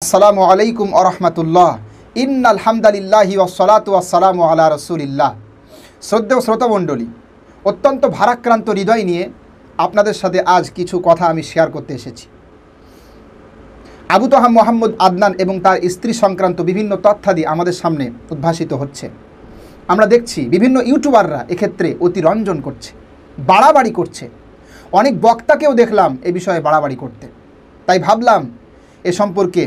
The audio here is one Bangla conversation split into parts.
আসসালামু আলাইকুম ওয়া রাহমাতুল্লাহ। ইন্নাল হামদালিল্লাহি ওয়াসসালাতু ওয়াসসালামু আলা রাসূলিল্লাহ। শ্রদ্ধেয় শ্রোতামণ্ডলী, অত্যন্ত ভারাক্রান্ত হৃদয় নিয়ে আপনাদের সাথে আজ কিছু কথা আমি শেয়ার করতে এসেছি। আবু তহা মোহাম্মদ আদনান এবং তার স্ত্রী সংক্রান্ত বিভিন্ন তথ্যাদি আমাদের সামনে উদ্ভাসিত হচ্ছে। আমরা দেখছি বিভিন্ন ইউটিউবাররা এক্ষেত্রে অতিরঞ্জন করছে, বাড়াবাড়ি করছে। অনেক বক্তাকেও দেখলাম এ বিষয়ে বাড়াবাড়ি করতে। তাই ভাবলাম এ সম্পর্কে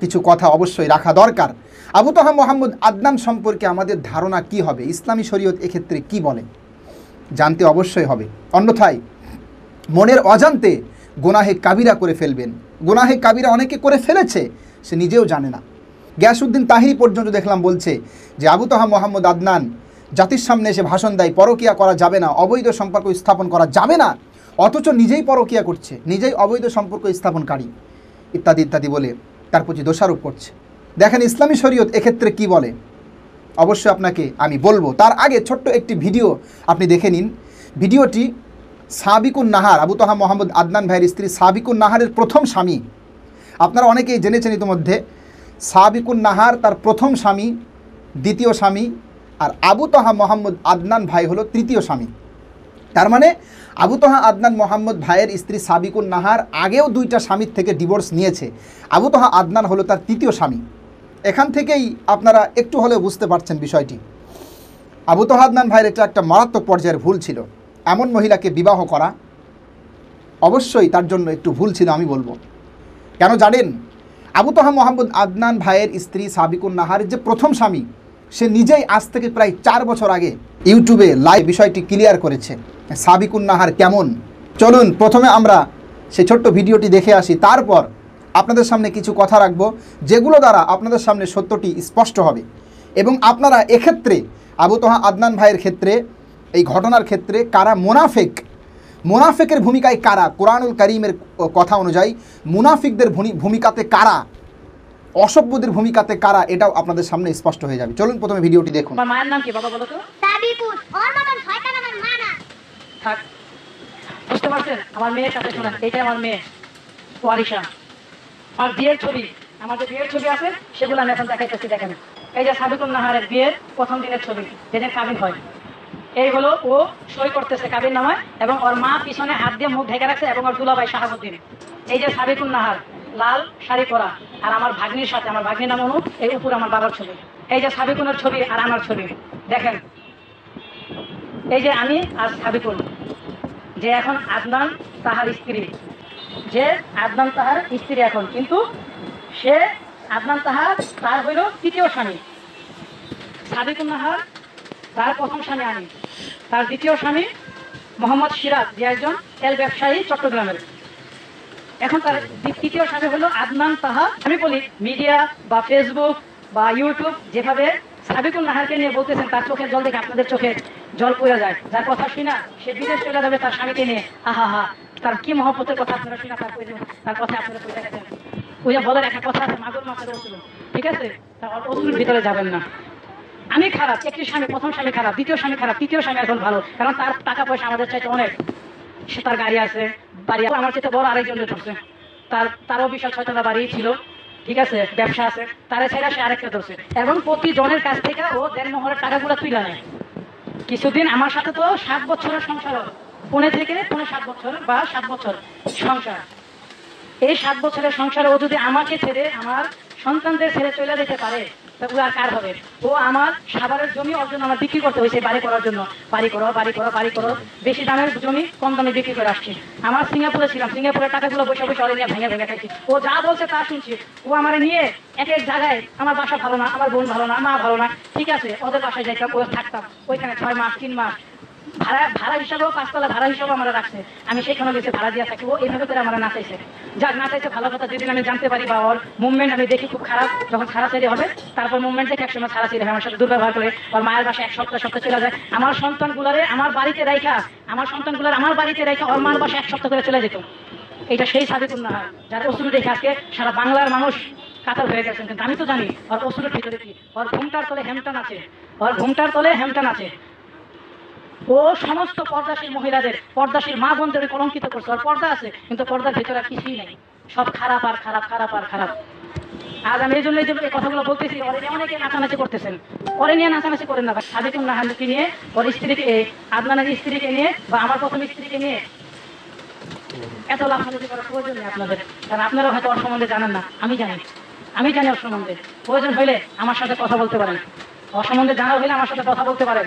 কিছু কথা অবশ্যই রাখা দরকার। আবু তহা মোহাম্মদ আদনান সম্পর্কে আমাদের ধারণা কি হবে, ইসলামী শরীয়ত এক্ষেত্রে কি বলে, জানতে অবশ্যই হবে। অন্যথায় মনের অজান্তে গুনাহে কাবিরা করে ফেলবেন। গুনাহে কাবিরা অনেকে করে ফেলেছে, সে নিজেও জানে না। গিয়াসউদ্দিন তাহিরি পর্যন্ত দেখলাম বলছে যে আবু তহা মোহাম্মদ আদনান জাতির সামনে এসে ভাষণ দেয়, পরকিয়া করা যাবে না, অবৈধ সম্পর্ক স্থাপন করা যাবে না, অথচ নিজেই পরকিয়া করছে, নিজেই অবৈধ সম্পর্ক স্থাপনকারী ইত্যাদি ইত্যাদি বলে তার প্রতি দোষারোপ করছে। দেখেন ইসলামী শরীয়ত এক্ষেত্রে কি বলে, অবশ্যই আপনাকে আমি বলবো। তার আগে ছোট্ট একটি ভিডিও আপনি দেখে নিন। ভিডিওটি সাবিকুন নাহার, আবু তহা মোহাম্মদ আদনান ভাইয়ের স্ত্রী সাবিকুন নাহারের প্রথম স্বামী। আপনারা অনেকেই জেনেছেন ইতিমধ্যে, সাবিকুন নাহার তার প্রথম স্বামী, দ্বিতীয় স্বামী, আর আবু তহা মোহাম্মদ আদনান ভাই হলো তৃতীয় স্বামী। তার মানে আবু তহা আদনান মোহাম্মদ ভাইয়ের স্ত্রী সাবিকুন নাহার আগেও দুইটা স্বামীর থেকে ডিভোর্স নিয়েছে। আবু তহা আদনান হলো তার তৃতীয় স্বামী। এখান থেকেই আপনারা একটু হলেও বুঝতে পারছেন বিষয়টি। আবু তহা আদনান ভাইয়ের এটা একটা মারাত্মক পর্যায়ের ভুল ছিল। এমন মহিলাকে বিবাহ করা অবশ্যই তার জন্য একটু ভুল ছিল, আমি বলবো। কেন জানেন? আবু তহা মোহাম্মদ আদনান ভাইয়ের স্ত্রী সাবিকুন নাহারের যে প্রথম স্বামী, সে নিজেই আজ থেকে প্রায় 4 বছর আগে ইউটিউবে লাইভ বিষয়টি ক্লিয়ার করেছে সাবিকুন নাহার কেমন। চলুন প্রথমে আমরা সেই ছোট্ট ভিডিওটি দেখে আসি, তারপর আপনাদের সামনে কিছু কথা রাখবো যেগুলো দ্বারা আপনাদের সামনে সত্যটি স্পষ্ট হবে। এবং আপনারা এক্ষেত্রে আবু তহা আদনান ভাইয়ের ক্ষেত্রে, এই ঘটনার ক্ষেত্রে কারা মুনাফিকের ভূমিকায় কারা, কোরআনুল কারীমের কথা অনুযায়ী মুনাফিকদের ভূমিকাতে কারা, অসভ্যদের ভূমিকাতে কারা, এটাও আপনাদের সামনে স্পষ্ট হয়ে যাবে। চলুন প্রথমে ভিডিওটি দেখুন। আমার মায়ের নাম কি বাবা বলো তো? সাবিকুন। ওর মতন শয়তান আমার মা না। থাক, বুঝতে পারছেন? আমার মেয়ের সাথে শোনেন, এইটাই আমার মেয়ে ওয়ারিশা। আর বিয়ের ছবি, আমার যে বিয়ের ছবি আছে সেগুলো আমি এখন দেখাইতেছি। দেখেন, এই যে সাবিকুন নাহারের বিয়ের প্রথম দিনের ছবি, যেদিন কাবিন হয়। এই হলো ও সই করতেছে কাবিন নামায়, এবং ওর মা পিছনে হাত দিয়ে মুখ ঢেকে রাখছে, এবং ওর দুলাভাই শাহাবুদ্দিন। এই যে সাবিকুন নাহার লাল শাড়ি পরা, আর আমার ভাগ্নির সাথে, আমার ভাগ্নির নাম অনু, এই উপর আমার বাবার ছবি। এই যে সাবিকুনের ছবি আর আমার ছবি দেখেন। এই যে আমি আর সাবিকুন, যে এখন আদনান তাহার স্ত্রী, যে আদনান তাহার স্ত্রী এখন, কিন্তু সে আদনান তাহার তার হইল তৃতীয় স্বামী। সাবিকুন নাহার তার প্রথম স্বামী আমি, তার দ্বিতীয় স্বামী মোহাম্মদ সিরাজ, যে একজন তেল ব্যবসায়ী চট্টগ্রামের। এখন তার তৃতীয় স্বামী হলো আদনান তাহা। আমি বলি মিডিয়া বা ফেসবুক বা ইউটিউব যেভাবে সাবিকুন নাহারকে নিয়ে বলতেছেন, তার চোখের জল দেখে আপনাদের চোখে জল পড়ে যায়। যার কথা শুনা সে বিদেশ চলে যাবে তার স্বামীকে নিয়ে, আহা হা, তার কি মহব্বতের কথা আপনারা শুনা, তার কথা আপনারা কই দেখেছেন। ওই যে বলার একটা কথা আছে, মাগুর মাছের রসুল, ঠিক আছে? তার রসুলের ভিতরে যাবেন না। আমি খারাপ, একটি স্বামী, প্রথম স্বামী খারাপ, দ্বিতীয় স্বামী খারাপ, তৃতীয় স্বামী এখন ভালো, কারণ তার টাকা পয়সা আমাদের চাইতে অনেক। সে তার গাড়ি আছে, বাড়ি আমার চাইতে বড় আরেকজন ধরছে, তারও বিশাল 6তলা বাড়ি ছিল, ঠিক আছে, ব্যবসা আছে, তারা ছেড়ে সে আরেকটা ধরছে, এবং প্রতিজনের কাছ থেকে ও দেড়মোহরের টাকাগুলো তুলে নেয়। কিছুদিন আমার সাথে তো 7 বছরের সংসার, পুনে থেকে পুনে 7 বছর বা 7 বছর সংসার। এই 7 বছরের সংসারে ও যদি আমাকে ছেড়ে, আমার সন্তানদের ছেড়ে চলে যেতে পারে, তা ও আর কার হবে? ও আমার সাভারের জমি অর্জন আমার বিক্রি করতে হয়েছে বাড়ি করার জন্য। বাড়ি করো, বেশি দামের জমি কম দামে বিক্রি করে আসছি। আমার সিঙ্গাপুরে ছিলাম, সিঙ্গাপুরের টাকাগুলো বসে বসে অরে নিয়ে ভেঙে খাইছি। ও যা বলছে তা শুনছি। ও আমার নিয়ে এক এক জায়গায়, আমার বাসা ভালো না, আমার বোন ভালো না, মা ভালো না, ঠিক আছে, ওদের বাসায় যাইতাম, ও থাকতাম ওইখানে 6 মাস 3 মাস। ভাড়া হিসাবেও 5 তলা ভাড়া হিসাবেও আমরা রাখছে, আমি সেখানে গেছে ভাড়া দিয়ে থাকি। ও এইভাবে করে আমরা নাচাইছে। যাক, নাচাইছে ভালো কথা, যেদিন আমি জানতে পারি বা ওর মুভমেন্ট আমি দেখি খুব খারাপ, যখন ছাড়াছাড়ি হবে, তারপর মুভমেন্ট দেখে একসময় ছাড়াছাড়ি হয়, আমার সাথে দুর্ব্যবহার করে, ওর মায়ের বাসায় 1 সপ্তাহ চলে যায়। আমার সন্তানগুলারে আমার বাড়িতে রাইখা, ওর মার বাসায় 1 সপ্তাহ করে চলে যেত। এটা সেই সাবিকুন নাহার যার অসুর দেখে আজকে সারা বাংলার মানুষ কাতার হয়ে গেছেন। কিন্তু আমি তো জানি ওর অসুরের ভিতরে কি, ওর ঘুমটার তলে হেমটান আছে। ও সমস্ত পর্দাশীল মহিলাদের, পর্দাশীল মা বোনদের কলঙ্কিত করছে। ওর পর্দা আছে, কিন্তু পর্দার ভিতরে কিছুই নেই। সব খারাপ আর খারাপ, খারাপ আর খারাপ। আজ আমি এই জন্য এই কথাগুলো বলতেছি, অনেকে নাচানাচি করতেছেন, পরে নিয়ে নাচানাচি করেন না। সাদিকুন নাহারকে নিয়ে, ওর স্ত্রীকে, আদনানের স্ত্রীকে নিয়ে, বা আমার প্রথম স্ত্রীকে নিয়ে এত লাফালাফি করার প্রয়োজন নেই আপনাদের। কারণ আপনারা হয়তো ওর সম্বন্ধে জানেন না, আমি জানি ওর সম্বন্ধে। প্রয়োজন হইলে আমার সাথে কথা বলতে পারেন, ওর সম্বন্ধে জানা হইলে আমার সাথে কথা বলতে পারেন।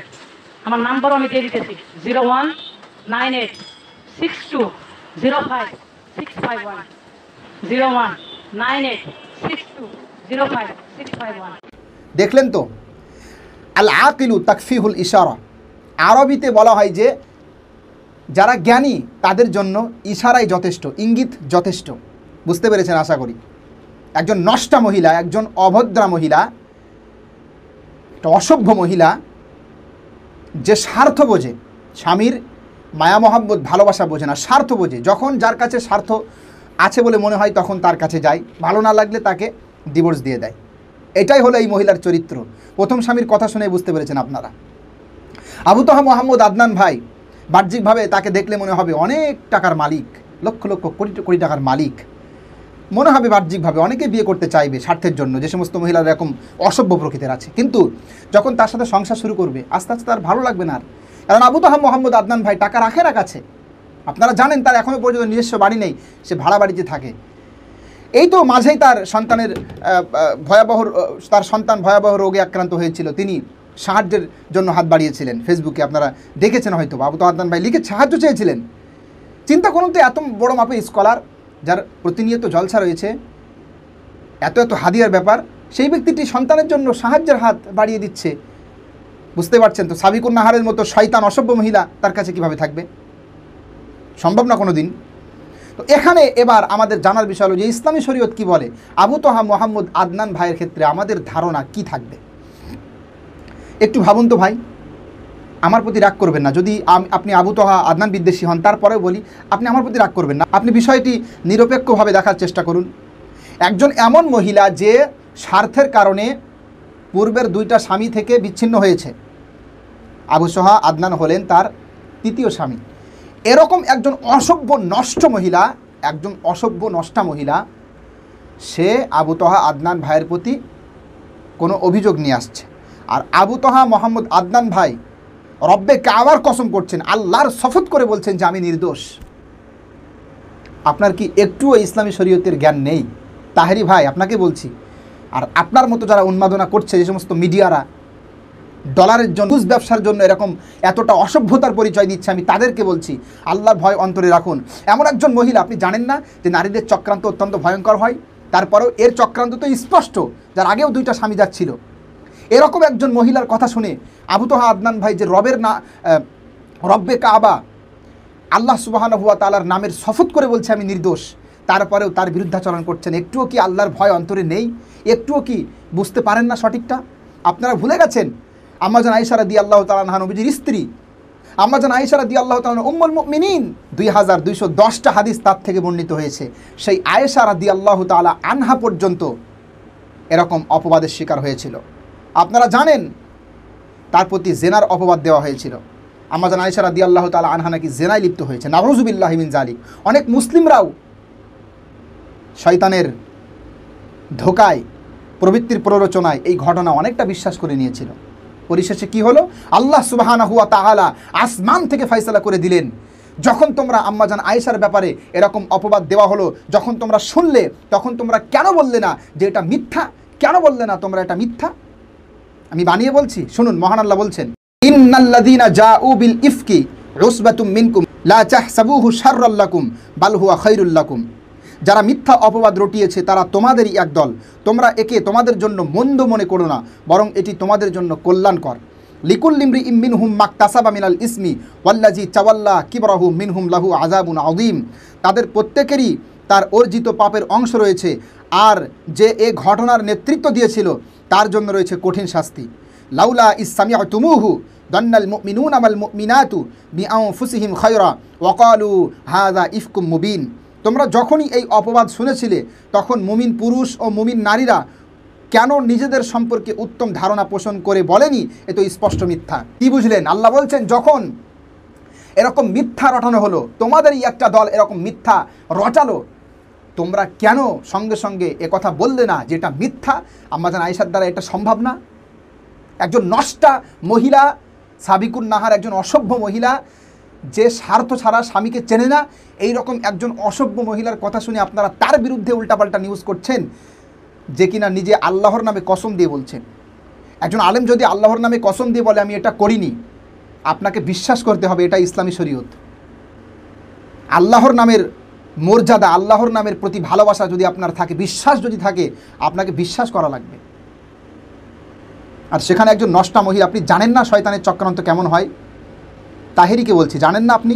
আমার নাম্বারও আমি দিয়ে দিতেছি, 0198620565 0198620565। দেখলেন তো, আল আকিলু তাকফিহুল ইশারা। আরবিতে বলা হয় যে যারা জ্ঞানী তাদের জন্য ইশারাই যথেষ্ট, ইঙ্গিত যথেষ্ট। বুঝতে পেরেছেন আশা করি। একজন নষ্টা মহিলা, একজন অভদ্রা মহিলা, একটা অসভ্য মহিলা, যে স্বার্থ বোঝে, স্বামীর মায়া মহাব্বত ভালোবাসা বোঝে না, স্বার্থ বোঝে। যখন যার কাছে স্বার্থ আছে বলে মনে হয় তখন তার কাছে যায়, ভালো না লাগলে তাকে ডিভোর্স দিয়ে দেয়। এটাই হলো এই মহিলার চরিত্র। প্রথম স্বামীর কথা শুনে বুঝতে পেরেছেন আপনারা। আবু তাহা মোহাম্মদ আদনান ভাই বাহ্যিকভাবে তাকে দেখলে মনে হবে অনেক টাকার মালিক, লক্ষ লক্ষ কোটি কোটি টাকার মালিক মনে হবে বাহ্যিকভাবে। অনেকে বিয়ে করতে চাইবে স্বার্থের জন্য, যে সমস্ত মহিলারা এরকম অসভ্য প্রকৃতির আছে। কিন্তু যখন তার সাথে সংসার শুরু করবে আস্তে আস্তে তার ভালো লাগবে না আর। কারণ আবু তাহা মোহাম্মদ আদনান ভাই টাকা রাখে না কাছে। আপনারা জানেন তার এখনও পর্যন্ত নিজস্ব বাড়ি নেই, সে ভাড়া বাড়িতে থাকে। এই তো মাঝেই তার সন্তানের তার সন্তান ভয়াবহ রোগে আক্রান্ত হয়েছিল। তিনি সাহায্যের জন্য হাত বাড়িয়েছিলেন। ফেসবুকে আপনারা দেখেছেন হয়তো, আবু তাহা আদনান ভাই লিখে সাহায্য চেয়েছিলেন। চিন্তা করুন তো, এত বড় মাপের স্কলার, যার প্রতিনিয়ত জলসা রয়েছে, এত এত হাদিয়ার ব্যাপার, সেই ব্যক্তিটি সন্তানের জন্য সাহায্যের হাত বাড়িয়ে দিচ্ছে। বুঝতে পারছেন তো, সাবিকুন নাহারের মতো শয়তান অসভ্য মহিলা তার কাছে কিভাবে থাকবে? সম্ভব না কোনো দিন। তো এখানে এবার আমাদের জানার বিষয় হলো যে ইসলামী শরীয়ত কি বলে, আবু তাহা মোহাম্মদ আদনান ভাইয়ের ক্ষেত্রে আমাদের ধারণা কি থাকবে। একটু ভাবুন তো ভাই, আমার প্রতি রাগ করবেন না। যদি আপনি আবু তাহা আদনান বিদ্বেষী হন, তারপরেও বলি আপনি আমার প্রতি রাগ করবেন না। আপনি বিষয়টি নিরপেক্ষভাবে দেখার চেষ্টা করুন। একজন এমন মহিলা যে স্বার্থের কারণে পূর্বের 2টা স্বামী থেকে বিচ্ছিন্ন হয়েছে, আবু তাহা আদনান হলেন তার 3য় স্বামী। এরকম একজন অসভ্য নষ্ট মহিলা, একজন অসভ্য নষ্টা মহিলা, সে আবু তাহা আদনান ভাইয়ের প্রতি কোনো অভিযোগ নিয়ে আসছে। আর আবু তাহা মোহাম্মদ আদনান ভাই রব্বে কাবার কসম করছেন, আল্লাহর শপথ করে বলছেন যে আমি নির্দোষ। আপনার কি একটুও ইসলামী শরীয়তের জ্ঞান নেই? তাহেরি ভাই আপনাকে বলছি, আর আপনার মতো যারা উন্মাদনা করছে, যে সমস্ত মিডিয়ারা ডলারের জন্য, ঘুষ ব্যবসার জন্য এরকম এতটা অসভ্যতার পরিচয় দিচ্ছে, আমি তাদেরকে বলছি আল্লাহর ভয় অন্তরে রাখুন। এমন একজন মহিলা, আপনি জানেন না যে নারীদের চক্রান্ত অত্যন্ত ভয়ঙ্কর হয়? তারপরেও এর চক্রান্ত তো স্পষ্ট, যার আগেও 2টা স্বামী যাচ্ছিল। এরকম একজন মহিলার কথা শুনে আবু তাহা আদনান ভাই যে রব্বে কাবা আল্লাহ সুবহানাহু ওয়া তাআলার নামের শপথ করে বলছে আমি নির্দোষ, তারপরেও তার বিরুদ্ধাচরণ করছেন। একটুও কি আল্লাহর ভয় অন্তরে নেই? একটুও কি বুঝতে পারেন না সঠিকটা? আপনারা ভুলে গেছেন আম্মাজান আয়েশা রাদিয়াল্লাহু তাআলা আনহা নবীজির স্ত্রী। আম্মাজান আয়েশা রাদিয়াল্লাহু তাআলা উম্মুল মুমিনিন, 2210টা হাদিস তার থেকে বর্ণিত হয়েছে। সেই আয়েশা রাদিয়াল্লাহু তাআলা আনহা পর্যন্ত এরকম অপবাদের শিকার হয়েছিল। আপনারা জানেন তার প্রতি জেনার অপবাদ দেওয়া হয়েছিল। আম্মাজান আয়েশা রাদিয়াল্লাহু তাআলা আনহা নাকি জেনায় লিপ্ত হয়েছে। নাউযুবিল্লাহি মিন যালিক। অনেক মুসলিমরাও শয়তানের ধোকায়, প্রবৃত্তির প্ররোচনায় এই ঘটনা অনেকটা বিশ্বাস করে নিয়েছিল। পরিশেষে কি হলো? আল্লাহ সুবহানাহু ওয়া তাআলা আসমান থেকে ফয়সালা করে দিলেন, যখন তোমরা আম্মাজান আয়েশার ব্যাপারে এরকম অপবাদ দেওয়া হলো, যখন তোমরা শুনলে, তখন তোমরা কেন বললে না যে এটা মিথ্যা? কেন বললে না তোমরা এটা মিথ্যা? আমি বানিয়ে বলছি, শুনুন। মহান আল্লাহ বলছেন, ইন্নাল্লাযীনা জাউ বিল ইফকি উসবাতুম মিনকুম লা তাহসাবুহু শাররাল লাকুম বাল হুয়া খায়রুল লাকুম। যারা মিথ্যা অপবাদ রটিয়েছে তারা তোমাদেরই একদল, তোমরা একে তোমাদের জন্য মন্দ মনে করো না, বরং এটি তোমাদের জন্য কল্যাণকর। লিকুল্লি ইমরিইম মিনহুম মাকতাসাবা মিনাল ইসমি ওয়াল্লাযী তাওয়াল্লা কিবরাহু মিনহুম লাহু আযাবুন আযীম। তাদের প্রত্যেকেরই তার অর্জিত পাপের অংশ রয়েছে, আর যে এ ঘটনার নেতৃত্ব দিয়েছিল তার জন্য রয়েছে কঠিন শাস্তি। লাউলা ইস সামিআতুমুহু দান্নাল মুমিনুনা ওয়াল মুমিনাতু বিআনফুসিহিম খায়রা ওয়া ক্বালু হাযা ইফকুম মুবিন। তোমরা যখনই এই অপবাদ শুনেছিলে তখন মুমিন পুরুষ ও মুমিন নারীরা কেন নিজেদের সম্পর্কে উত্তম ধারণা পোষণ করে বলেনি এ তো স্পষ্ট মিথ্যা। কি বুঝলেন? আল্লাহ বলছেন যখন এরকম মিথ্যা রটানো হলো, তোমাদেরই একটা দল এরকম মিথ্যা রটালো, তোমরা কেন সঙ্গে সঙ্গে কথা বললে না যে এটা মিথ্যা, আম্মাজান আয়েশার দ্বারা এটা সম্ভব না? একজন নষ্টা মহিলা, সাবিকুন নাহার একজন অসভ্য মহিলা, যে স্বার্থ ছাড়া স্বামীকে চেনে না, এই রকম একজন অসভ্য মহিলার কথা শুনে আপনারা তার বিরুদ্ধে উল্টাপাল্টা নিউজ করছেন, যে কিনা নিজে আল্লাহর নামে কসম দিয়ে বলছেন। একজন আলেম যদি আল্লাহর নামে কসম দিয়ে বলে আমি এটা করিনি, আপনাকে বিশ্বাস করতে হবে এটা ইসলামী শরীয়ত। আল্লাহর নামের মর্যাদা, আল্লাহর নামের প্রতি ভালোবাসা যদি আপনার থাকে, বিশ্বাস যদি থাকে, আপনাকে বিশ্বাস করা লাগবে। আর সেখানে একজন নষ্টা মহিলা, আপনি জানেন না শয়তানের চক্রান্ত কেমন হয়? তাহেরিকে বলছি, জানেন না আপনি?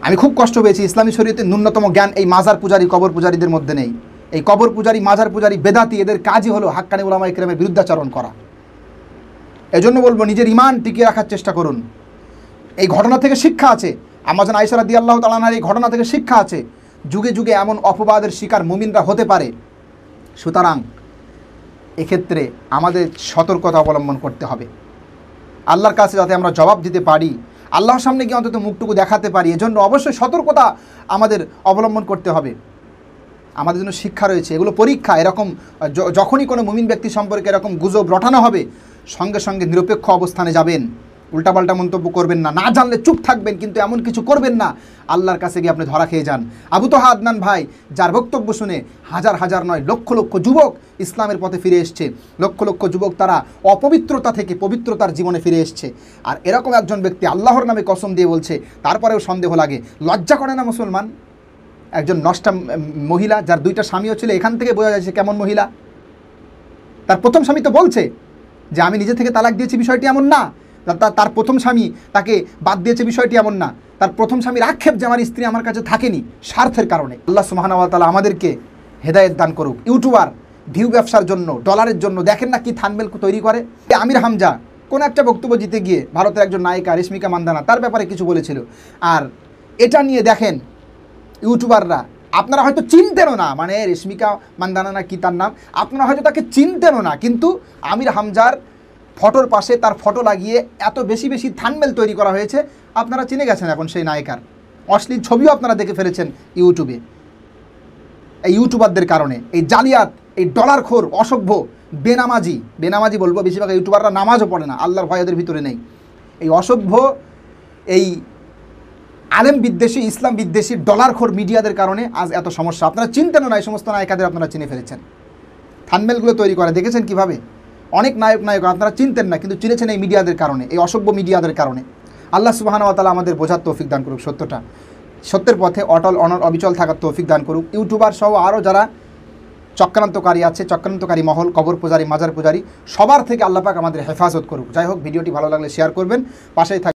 আমি খুব কষ্ট পেয়েছি, ইসলামী শরীয়তের ন্যূনতম জ্ঞান এই মাজার পূজারী, কবর পূজারীদের মধ্যে নেই। এই কবর পূজারী, মাজার পূজারী, বেদাতি, এদের কাজই হলো হাক্কানি উলামা ইকরামের বিরুদ্ধাচরণ করা। এজন্য বলবো নিজের ঈমান টিকিয়ে রাখার চেষ্টা করুন। এই ঘটনা থেকে শিক্ষা আছে, আম্মাজান আয়েশা রাদিয়াল্লাহু তাআলা আনহার এই ঘটনা থেকে শিক্ষা আছে। যুগে যুগে এমন অপবাদের শিকার মুমিনরা হতে পারে, সুতরাং এক্ষেত্রে আমাদের সতর্কতা অবলম্বন করতে হবে। আল্লাহর কাছে যাতে আমরা জবাব দিতে পারি, আল্লাহর সামনে গিয়ে অন্তত মুখটুকু দেখাতে পারি, এজন্য অবশ্যই সতর্কতা আমাদের অবলম্বন করতে হবে। আমাদের জন্য শিক্ষা রয়েছে, এগুলো পরীক্ষা। এরকম যখনই কোনো মুমিন ব্যক্তি সম্পর্কে এরকম গুজব রটানো হবে, সঙ্গে সঙ্গে নিরপেক্ষ অবস্থানে যাবেন, উল্টাপাল্টা মন্তব্য করবেন না, না জানলে চুপ থাকবেন, কিন্তু এমন কিছু করবেন না আল্লাহর কাছে গিয়ে আপনি ধরা খেয়ে যান। আবু তোহা আদনান ভাই, যার বক্তব্য শুনে হাজার হাজার নয় লক্ষ লক্ষ যুবক ইসলামের পথে ফিরে এসছে, লক্ষ লক্ষ যুবক তারা অপবিত্রতা থেকে পবিত্রতার জীবনে ফিরে এসছে। আর এরকম একজন ব্যক্তি আল্লাহর নামে কসম দিয়ে বলছে, তারপরেও সন্দেহ লাগে। লজ্জা করে না মুসলমান? একজন নষ্টা মহিলা, যার দুইটা স্বামীও ছিল, এখান থেকে বোঝা যাচ্ছে কেমন মহিলা। তার প্রথম স্বামী তো বলছে যে আমি নিজে থেকে তালাক দিয়েছি, বিষয়টি এমন না। তার প্রথম স্বামী তাকে বাদ দিয়েছে, বিষয়টি এমন না। তার প্রথম স্বামীর আক্ষেপ যে আমার স্ত্রী আমার কাছে থাকেনি স্বার্থের কারণে। আল্লাহ সুবহানাহু ওয়া তাআলা আমাদেরকে হেদায়েত দান করুক। ইউটিউবার ভিউ ব্যবসার জন্য, ডলারের জন্য দেখেন না কি থাম্বনেল তৈরি করে। আমির হামজা কোন একটা বক্তব্য দিতে গিয়ে ভারতের একজন নায়িকা রেশমিকা মান্দানা তার ব্যাপারে কিছু বলেছিল, আর এটা নিয়ে দেখেন ইউটিউবাররা, আপনারা হয়তো চিনতেনও না, মানে রেশমিকা মান্দানা না কি তার নাম, আপনারা হয়তো তাকে চিনতেনও না, কিন্তু আমির হামজার ফটোর পাশে তার ফটো লাগিয়ে এত বেশি বেশি থাম্বনেল তৈরি করা হয়েছে, আপনারা চিনে গেছেন এখন সেই নায়িকার। অশ্লীল ছবিও আপনারা দেখে ফেলেছেন ইউটিউবে। এই ইউটিউবারদের কারণে, এই জালিয়াত, এই ডলারখোর, অসভ্য, বেনামাজি বলবো, বেশিরভাগ ইউটিউবাররা নামাজও পড়ে না, আল্লাহর ভয় ওদের ভিতরে নেই। এই অসভ্য, এই আলেম বিদ্বেষী, ইসলাম বিদ্বেষী ডলারখোর মিডিয়াদের কারণে আজ এত সমস্যা। আপনারা চিনতেনও না, এই সমস্ত নায়িকাদের আপনারা চিনে ফেলেছেন। থাম্বনেলগুলো তৈরি করে দেখেছেন কিভাবে? অনেক নায়ক আপনারা চিনতেন না, কিন্তু চিনেছেন এই মিডিয়াদের কারণে, এই অসভ্য মিডিয়াদের কারণে। আল্লাহ সুবহানাহু ওয়া তাআলা আমাদের বোঝার তৌফিক দান করুক, সত্যের পথে অটল অবিচল থাকার তৌফিক দান করুক। ইউটিউবার সহ আরও যারা চক্রান্তকারী আছে, চক্রান্তকারী মহল, কবর পূজারী, মাজার পূজারী, সবার থেকে আল্লাহ পাক আমাদের হেফাজত করুক। যাই হোক, ভিডিওটি ভালো লাগলে শেয়ার করবেন, পাশেই থাকবেন।